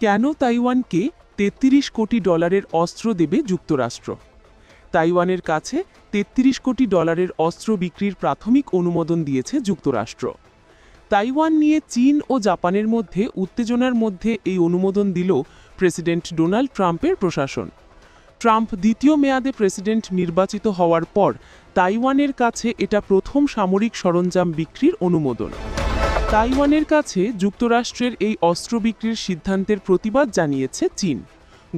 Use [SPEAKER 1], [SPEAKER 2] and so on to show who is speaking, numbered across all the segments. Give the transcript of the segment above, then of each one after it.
[SPEAKER 1] কেন তাইওয়ানকে $33 কোটি অস্ত্র দেবে যুক্তরাষ্ট্র? তাইওয়ানের কাছে $33 কোটি অস্ত্র বিক্রির প্রাথমিক অনুমোদন দিয়েছে যুক্তরাষ্ট্র। তাইওয়ান নিয়ে চীন ও জাপানের মধ্যে উত্তেজনার মধ্যে এই অনুমোদন দিল প্রেসিডেন্ট ডোনাল্ড ট্রাম্পের প্রশাসন। ট্রাম্প দ্বিতীয় মেয়াদে প্রেসিডেন্ট নির্বাচিত হওয়ার পর তাইওয়ানের কাছে এটা প্রথম সামরিক সরঞ্জাম বিক্রির অনুমোদন। তাইওয়ানের কাছে যুক্তরাষ্ট্রের এই অস্ত্র বিক্রির সিদ্ধান্তের প্রতিবাদ জানিয়েছে চীন।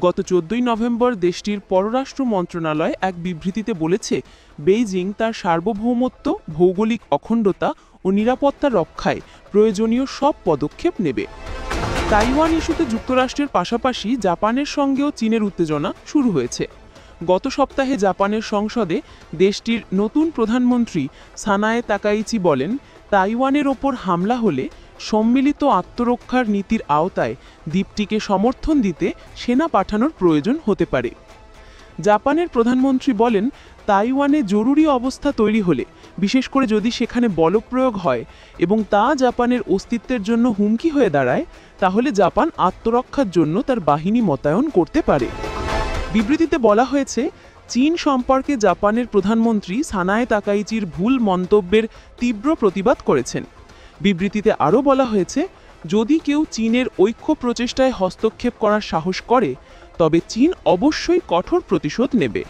[SPEAKER 1] গত 14 নভেম্বর দেশটির পররাষ্ট্র মন্ত্রণালয় এক বিবৃতিতে বলেছে, বেইজিং তার সার্বভৌমত্ব, ভৌগোলিক অখণ্ডতা ও নিরাপত্তা রক্ষায় প্রয়োজনীয় সব পদক্ষেপ নেবে। তাইওয়ান ইস্যুতে যুক্তরাষ্ট্রের পাশাপাশি জাপানের সঙ্গেও চীনের উত্তেজনা শুরু হয়েছে। গত সপ্তাহে জাপানের সংসদে দেশটির নতুন প্রধানমন্ত্রী সানায়ে তাকাইচি বলেন, তাইওয়ানের ওপর হামলা হলে সম্মিলিত আত্মরক্ষার নীতির আওতায় দ্বীপটিকে সমর্থন দিতে সেনা পাঠানোর প্রয়োজন হতে পারে। জাপানের প্রধানমন্ত্রী বলেন, তাইওয়ানে জরুরি অবস্থা তৈরি হলে, বিশেষ করে যদি সেখানে বলপ্রয়োগ হয় এবং তা জাপানের অস্তিত্বের জন্য হুমকি হয়ে দাঁড়ায়, তাহলে জাপান আত্মরক্ষার জন্য তার বাহিনী মোতায়েন করতে পারে। বিবৃতিতে বলা হয়েছে, চীন সম্পর্কে জাপানের প্রধানমন্ত্রী সানায়ে তাকাইচির ভুল মন্তব্যের তীব্র প্রতিবাদ করেছেন। বিবৃতিতে আরও বলা হয়েছে, যদি কেউ চীনের ঐক্য প্রচেষ্টায় হস্তক্ষেপ করার সাহস করে, তবে চীন অবশ্যই কঠোর প্রতিশোধ নেবে।